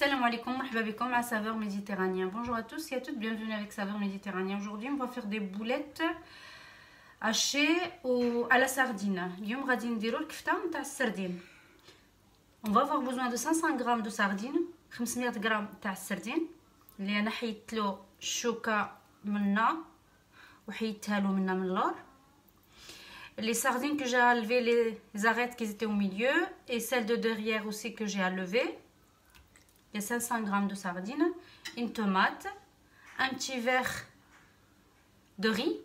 Salam alaikum, marhaba bikum à saveur méditerranéen. Bonjour à tous et à toutes, bienvenue avec saveur méditerranéen. Aujourd'hui, on va faire des boulettes hachées à la sardine. اليوم غادي نديرو الكفته نتاع السردين. On va avoir besoin de 500 g de sardines, 500 g تاع السردين اللي انا حيدت له الشوكه منا وحيدتها له منا من اللور. Les sardines que j'ai enlevé les arêtes qui étaient au milieu et celles de derrière aussi que j'ai enlevé. Il y a 500 g de sardines, une tomate, un petit verre de riz,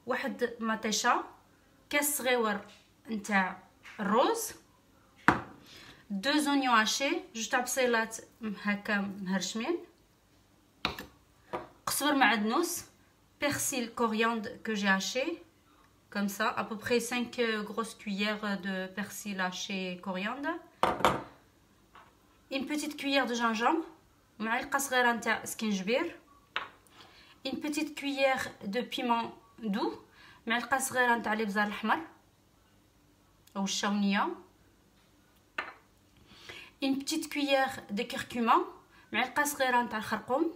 واحد مطيشة, كاس صغيور نتاع الروز, 2 oignons hachés, جوج تاع بصيلات هكا مهرشمين, قزبر معدنوس, persil coriandre que j'ai haché, comme ça, à peu près 5 grosses cuillères de persil haché coriandre. Une petite cuillère de gingembre, معلقة صغيرة نتاع سكينجبير, une petite cuillère de piment doux, معلقة صغيرة نتاع الابزار الأحمر أو الشاونية, une petite cuillère de curcuma, معلقة صغيرة نتاع الخرقوم,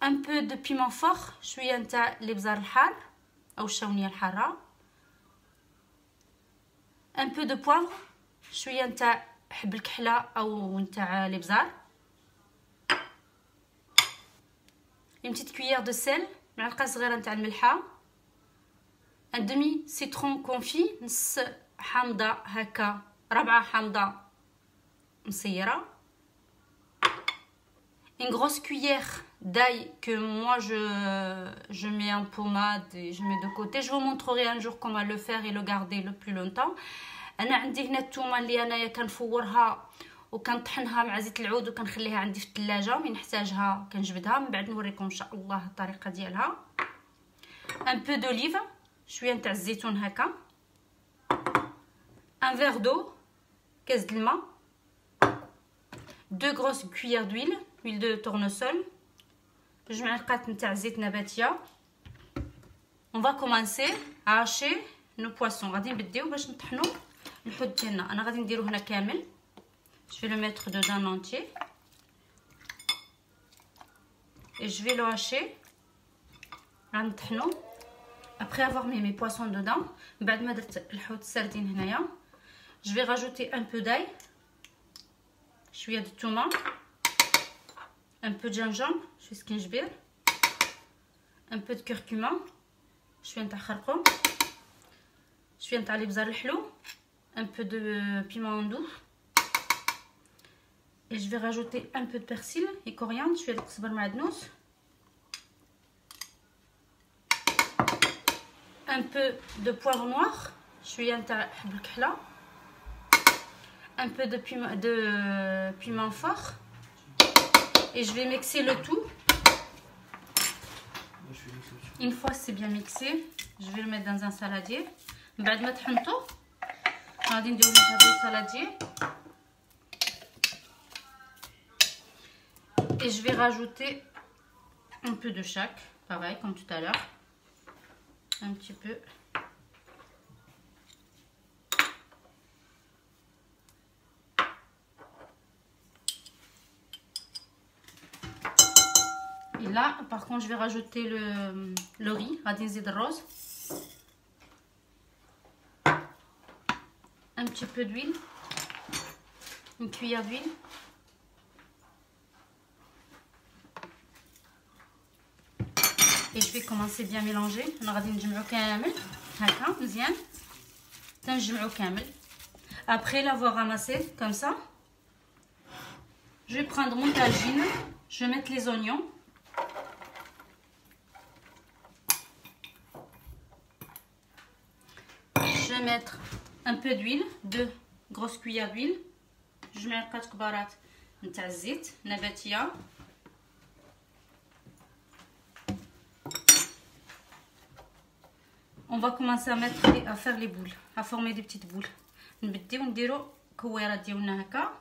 un peu de piment fort, شوية نتاع الابزار الحار أو الشاونية الحارة, un peu de poivre, شويه نتاع حب الكحله او نتاع الابزار, une petite cuillère de sel, معلقه صغيره نتاع الملحه, un demi citron confit, نص حامضه هكا, ربعه حامضه مصيره, une grosse cuillère d'ail que moi je mets en pommade et je mets de côté. Je vous montrerai un jour comment le faire et le garder le plus longtemps. انا عندي هنا الثومه اللي انايا كنفورها وكنطحنها مع زيت العود وكنخليها عندي في الثلاجه, ومن نحتاجها كنجبدها, من بعد نوريكم ان شاء الله الطريقه ديالها. ان بو دوليف, شويه نتاع الزيتون هكا, ان فير دو, كاس د الماء, 2 grosses cuillères d'huile, huile de tournesol, 2 معلقات نتاع زيت نباتيه. On va commencer à hacher nos poissons. غادي نبداو باش نطحنوا الحوت ديالنا. انا غادي نديرو هنا كامل, je vais le mettre dedans en entier et je vais le hacher. غنطحنوا après avoir mis mes poissons dedans. بعد ما درت الحوت السردين هنايا, je vais rajouter un peu d'ail, شويه د الثومه, un peu de gingembre, شويه سكينجبير, un peu de curcuma, شويه نتاع خرقوم, شويه نتاع الابزار الحلو, un peu de piment doux et je vais rajouter un peu de persil et coriandre, شويه قزبر معدنوس, un peu de poivre noir, شويه نتاع حب الكحله, un peu de piment fort et je vais mixer le tout. Une fois c'est bien mixé, je vais le mettre dans un saladier. بعد ما طحنته غادي نديرو هذا السالادير et je vais rajouter un peu de chaque, pareil comme tout à l'heure, un petit peu. Et là par contre je vais rajouter le riz, غادي نزيد الرز, un petit peu d'huile, une cuillère d'huile, et je vais commencer bien mélanger. انا غادي نجمعو كامل هكا مزيان, تنجمعو كامل. Après l'avoir ramassé comme ça, je vais prendre mon tagine, je vais mettre les oignons, je vais mettre un peu d'huile, 2 grosses cuillères d'huile, je mets 4 كبارات نتاع الزيت نباتيه, on va commencer à faire les boules, à former des petites boules. نبداو نديرو كويرات ديالنا هكا,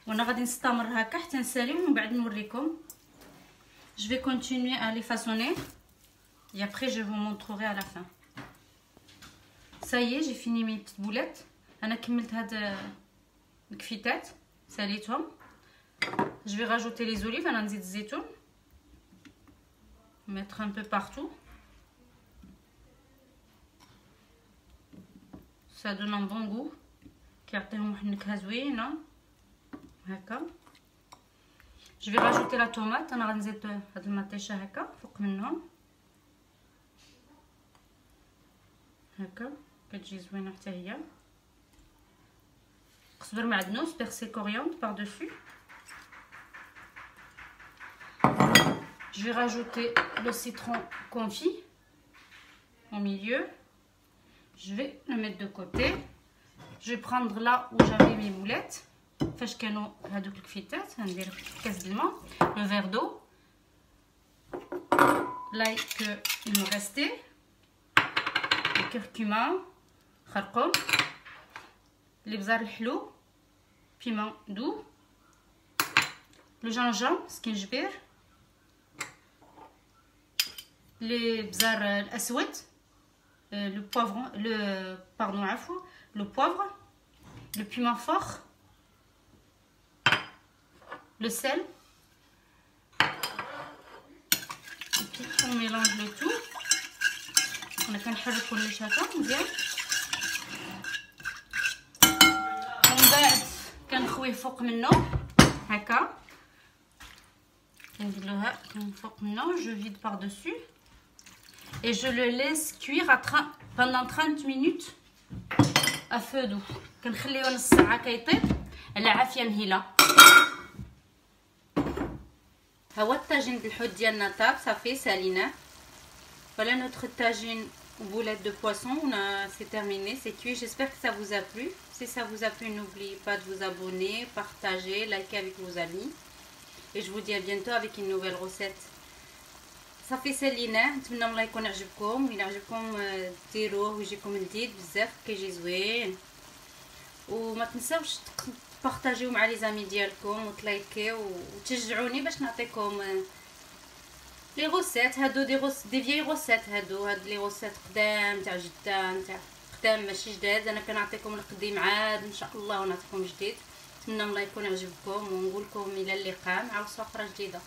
وانا غادي نستمر هكا حتى نساليو ومن بعد نوريكم. Je vais continuer à les façonner et après je vous montrerai à la fin. Ça y est, j'ai fini mes petites boulettes. انا كملت هاد الكفيتات ساليتهم. جو في راجوتي لي زوليف. انا نزيد الزيتون mettre un peu partout. Ça donne un bon goût كيعطيهم واحد النكهه زوينه هكا. جو في راجوتي لا طوماط. انا غنزيد هاد المطيشه هكا فوق منهم هكا كتجي زوينه حتى هي. قزبر معدنوس بيرسي كورياندر par dessus. Je vais rajouter le citron confit au milieu. Je vais le mettre de côté. Je vais prendre là où j'avais mes boulettes. فاش كانوا هذوك الكفيتات غندير كاس د الماء le verre d'eau. Là que il me restait le curcuma, خرقوم, الابزار الحلو, piment doux, le gingembre, سكينجبير, الابزار الاسود, le poivron, عفوا, le poivre, le piment fort, le sel. Et puis on mélange le tout. انا كنحرك كلش هكا مزيان. ومن بعد كنخويه فوق منه هكا. كندير لها من فوق منه. Je vide par dessus et je le laisse cuire pendant 30 minutes à feu doux. كنخليوه نص ساعه كيطيب على عافيه مهيله. ها هو الطاجين د الحوت ديالنا طاب صافي ساليناه. Voilà notre tagine boulette de poisson, c'est terminé, c'est cuit. J'espère que ça vous a plu. Si ça vous a plu, n'oubliez pas de vous abonner, partager, liker avec vos amis. Et je vous dis à bientôt avec une nouvelle recette. صافي ساليناه. نتمنى الله يكون عجبكم. وإلا عجبكم ديروه ويجيكم جديد بزاف كيجي زوين. وما تنساوش تبارطاجيو مع لي زامي ديالكم وتلايكيو وتشجعوني باش نعطيكم لي غوسيت. هادو دي فيي غوسيت. هاد لي غوسيت قدام تاع جدان تاع قدام ماشي جداد. انا كنعطيكم القديم عاد ان شاء الله ونعطيكم جديد. نتمنى الله يكون عجبكم ونقول لكم الى اللقاء مع وصفه اخرى جديده.